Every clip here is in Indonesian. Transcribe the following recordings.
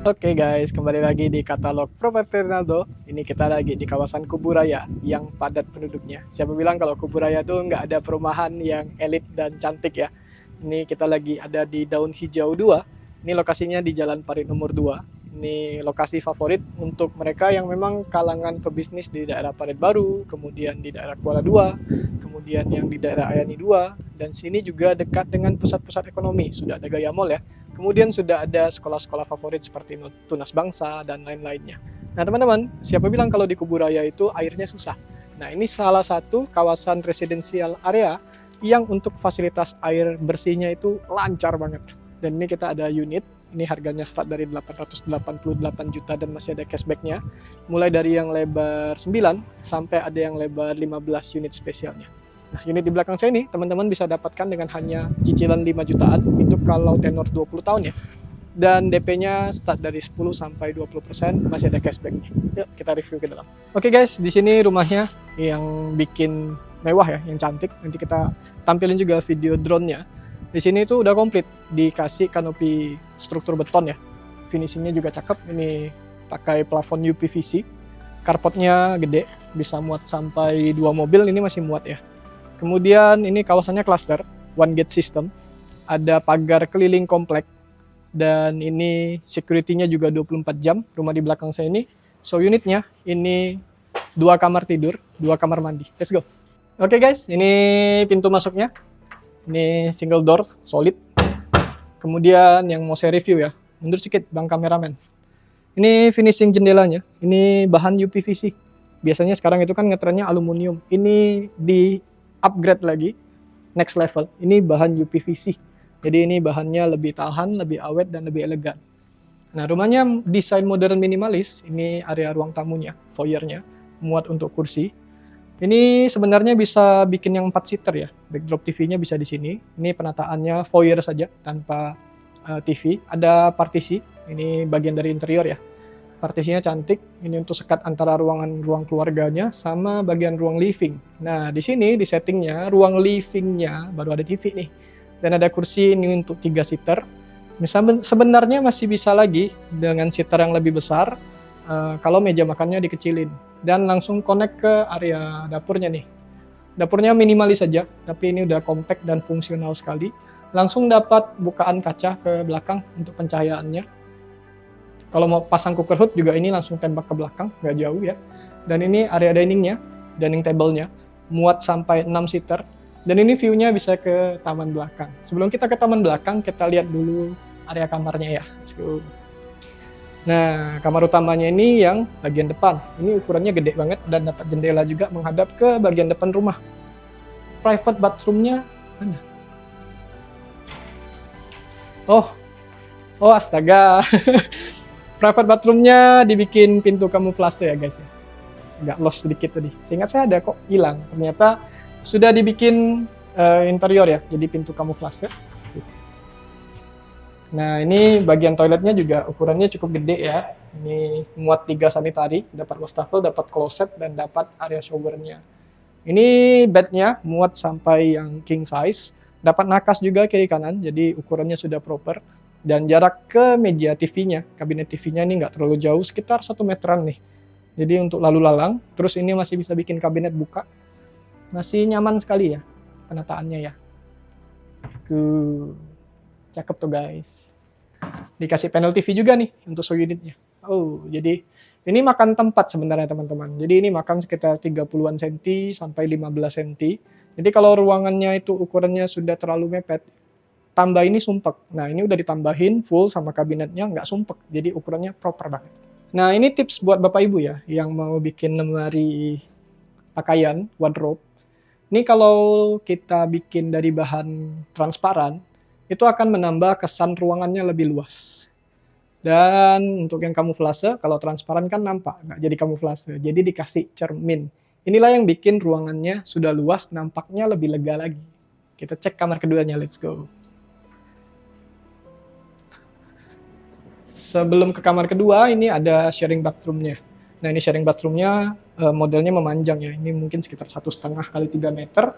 Oke guys, kembali lagi di katalog Properti Ronaldo. Ini kita lagi di kawasan Kuburaya yang padat penduduknya. Siapa bilang kalau Kuburaya tuh nggak ada perumahan yang elit dan cantik ya. Ini kita lagi ada di Daun Hijau 2. Ini lokasinya di Jalan Parit nomor 2. Ini lokasi favorit untuk mereka yang memang kalangan pebisnis di daerah Parit Baru, kemudian di daerah Kuala 2, kemudian yang di daerah Ayani 2, dan sini juga dekat dengan pusat-pusat ekonomi. Sudah ada Gaya Mall ya. Kemudian sudah ada sekolah-sekolah favorit seperti Tunas Bangsa dan lain-lainnya. Nah teman-teman, siapa bilang kalau di Kuburaya itu airnya susah? Nah ini salah satu kawasan residensial area yang untuk fasilitas air bersihnya itu lancar banget. Dan ini kita ada unit, ini harganya start dari 888 juta dan masih ada cashbacknya. Mulai dari yang lebar 9 sampai ada yang lebar 15 unit spesialnya. Nah, unit di belakang saya ini teman-teman bisa dapatkan dengan hanya cicilan 5 jutaan, itu kalau tenor 20 tahun ya. Dan DP-nya start dari 10 sampai 20%, masih ada cashback-nya. Yuk, kita review ke dalam. Oke guys, di sini rumahnya yang bikin mewah ya, yang cantik. Nanti kita tampilin juga video drone-nya. Di sini tuh udah komplit, dikasih kanopi struktur beton ya. Finishingnya juga cakep, ini pakai plafon UPVC. Carportnya gede, bisa muat sampai 2 mobil, ini masih muat ya. Kemudian ini kawasannya cluster, one gate system, ada pagar keliling komplek, dan ini security-nya juga 24 jam, rumah di belakang saya ini. So unitnya ini 2 kamar tidur, 2 kamar mandi. Let's go. Oke guys, ini pintu masuknya. Ini single door, solid. Kemudian yang mau saya review ya, mundur sedikit bang kameramen. Ini finishing jendelanya, ini bahan UPVC. Biasanya sekarang itu kan ngetrennya aluminium. Ini di upgrade lagi, next level. Ini bahan UPVC. Jadi ini bahannya lebih tahan, lebih awet, dan lebih elegan. Nah, rumahnya desain modern minimalis. Ini area ruang tamunya, foyernya, muat untuk kursi. Ini sebenarnya bisa bikin yang 4 seater ya. Backdrop TV-nya bisa di sini. Ini penataannya foyer saja, tanpa TV. Ada partisi, ini bagian dari interior ya. Partisinya cantik, ini untuk sekat antara ruang keluarganya sama bagian ruang living. Nah, di sini di settingnya ruang livingnya baru ada TV nih. Dan ada kursi ini untuk 3 seater. Sebenarnya masih bisa lagi dengan seater yang lebih besar kalau meja makannya dikecilin. Dan langsung connect ke area dapurnya nih. Dapurnya minimalis saja, tapi ini udah compact dan fungsional sekali. Langsung dapat bukaan kaca ke belakang untuk pencahayaannya. Kalau mau pasang cooker hood juga ini langsung tembak ke belakang, nggak jauh ya. Dan ini area diningnya, dining table-nya, muat sampai 6 seater. Dan ini view-nya bisa ke taman belakang. Sebelum kita ke taman belakang, kita lihat dulu area kamarnya ya. Let's go. Nah, kamar utamanya ini yang bagian depan. Ini ukurannya gede banget dan dapat jendela juga menghadap ke bagian depan rumah. Private bathroom-nya mana? Oh astaga. Private bathroom-nya dibikin pintu kamuflase ya guys ya. Agak lost sedikit tadi. Seingat saya ada kok, hilang. Ternyata sudah dibikin interior ya, jadi pintu kamuflase. Nah ini bagian toiletnya juga ukurannya cukup gede ya. Ini muat 3 sanitari, dapat wastafel, dapat kloset, dan dapat area showernya. Ini bednya muat sampai yang king size. Dapat nakas juga kiri kanan, jadi ukurannya sudah proper. Dan jarak ke meja TV-nya, kabinet TV-nya ini nggak terlalu jauh, sekitar 1 meteran nih. Jadi untuk lalu lalang, terus ini masih bisa bikin kabinet buka. Masih nyaman sekali ya penataannya ya. Tuh, cakep tuh guys. Dikasih panel TV juga nih untuk show unitnya. Oh, jadi ini makan tempat sebenarnya teman-teman. Jadi ini makan sekitar 30-an cm sampai 15 cm. Jadi kalau ruangannya itu ukurannya sudah terlalu mepet, tambah ini sumpek. Nah ini udah ditambahin full sama kabinetnya, nggak sumpek. Jadi ukurannya proper banget. Nah ini tips buat bapak ibu ya, yang mau bikin lemari pakaian, wardrobe. Ini kalau kita bikin dari bahan transparan, itu akan menambah kesan ruangannya lebih luas. Dan untuk yang kamuflase, kalau transparan kan nampak, nggak jadi kamuflase. Jadi dikasih cermin. Inilah yang bikin ruangannya sudah luas, nampaknya lebih lega lagi. Kita cek kamar keduanya, let's go. Sebelum ke kamar kedua, ini ada sharing bathroom-nya. Nah, ini sharing bathroom-nya modelnya memanjang ya. Ini mungkin sekitar 1,5 kali 3 meter.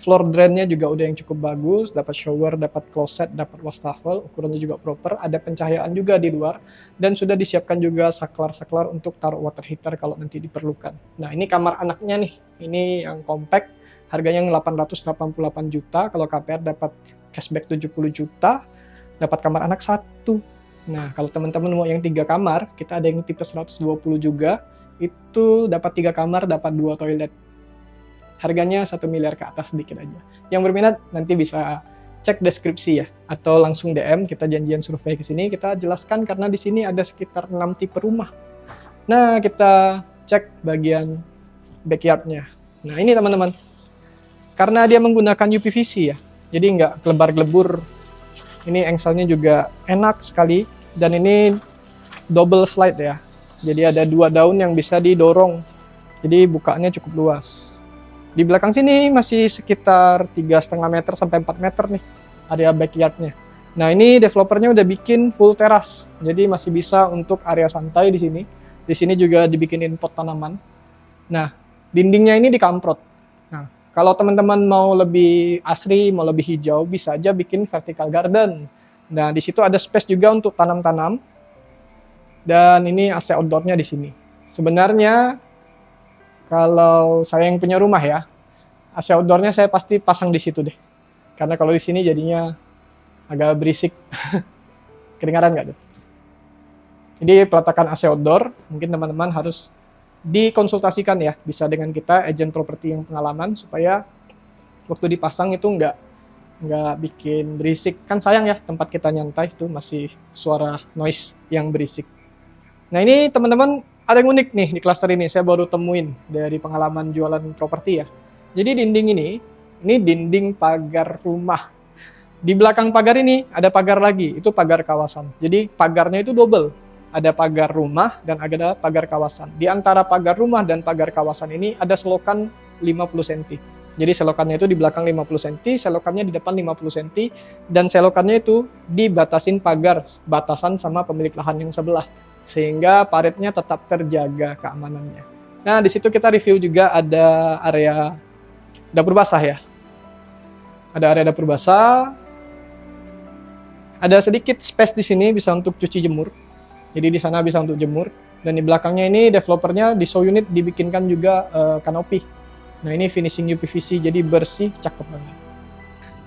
Floor drainnya juga udah yang cukup bagus, dapat shower, dapat closet, dapat wastafel, ukurannya juga proper, ada pencahayaan juga di luar, dan sudah disiapkan juga saklar-saklar untuk taruh water heater kalau nanti diperlukan. Nah, ini kamar anaknya nih, ini yang compact, harganya 888 juta, kalau KPR dapat cashback 70 juta, dapat kamar anak 1. Nah, kalau teman-teman mau yang 3 kamar, kita ada yang tipe 120 juga, itu dapat 3 kamar, dapat 2 toilet. Harganya 1 miliar ke atas sedikit aja. Yang berminat nanti bisa cek deskripsi ya, atau langsung DM, kita janjian survei ke sini, kita jelaskan karena di sini ada sekitar 6 tipe rumah. Nah, kita cek bagian backyardnya. Nah, ini teman-teman, karena dia menggunakan UPVC ya, jadi nggak gelebar-gelebur. Ini engselnya juga enak sekali, dan ini double slide ya, jadi ada 2 daun yang bisa didorong, jadi bukaannya cukup luas. Di belakang sini masih sekitar 3,5 meter sampai 4 meter nih area backyardnya. Nah, ini developernya udah bikin full teras, jadi masih bisa untuk area santai di sini. Di sini juga dibikinin pot tanaman. Nah, dindingnya ini dikamprot. Nah, kalau teman-teman mau lebih asri, mau lebih hijau, bisa aja bikin vertical garden. Nah, di situ ada space juga untuk tanam-tanam. Dan ini AC outdoor-nya di sini. Sebenarnya kalau saya yang punya rumah ya, AC outdoor-nya saya pasti pasang di situ deh. Karena kalau di sini jadinya agak berisik. Kedengaran nggak tuh? Jadi peletakan AC outdoor, mungkin teman-teman harus dikonsultasikan ya, bisa dengan kita, agen properti yang pengalaman, supaya waktu dipasang itu nggak bikin berisik. Kan sayang ya, tempat kita nyantai itu masih suara noise yang berisik. Nah, ini teman-teman ada yang unik nih di klaster ini, saya baru temuin dari pengalaman jualan properti ya. Jadi dinding ini dinding pagar rumah. Di belakang pagar ini ada pagar lagi, itu pagar kawasan. Jadi pagarnya itu double. Ada pagar rumah dan ada pagar kawasan. Di antara pagar rumah dan pagar kawasan ini ada selokan 50 cm. Jadi selokannya itu di belakang 50 cm, selokannya di depan 50 cm, dan selokannya itu dibatasin pagar, batasan sama pemilik lahan yang sebelah. Sehingga paritnya tetap terjaga keamanannya. Nah, di situ kita review juga ada area dapur basah ya. Ada area dapur basah. Ada sedikit space di sini bisa untuk cuci jemur. Jadi di sana bisa untuk jemur. Dan di belakangnya ini developernya di show unit dibikinkan juga kanopi. Nah, ini finishing UPVC, jadi bersih, cakep banget.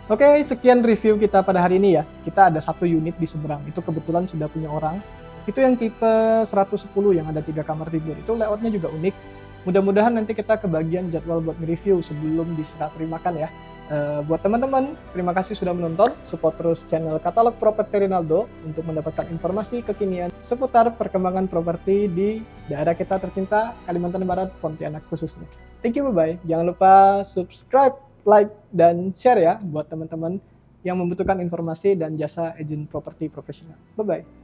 Oke, sekian review kita pada hari ini ya. Kita ada 1 unit di seberang. Itu kebetulan sudah punya orang. Itu yang tipe 110 yang ada 3 kamar tidur. Itu layoutnya juga unik. Mudah-mudahan nanti kita kebagian jadwal buat nge-review sebelum diserah terimakan ya. Buat teman-teman, terima kasih sudah menonton. Support terus channel Katalog Properti Rinaldo untuk mendapatkan informasi kekinian seputar perkembangan properti di daerah kita tercinta, Kalimantan Barat, Pontianak khususnya. Thank you, bye-bye. Jangan lupa subscribe, like, dan share ya buat teman-teman yang membutuhkan informasi dan jasa agen properti profesional. Bye-bye.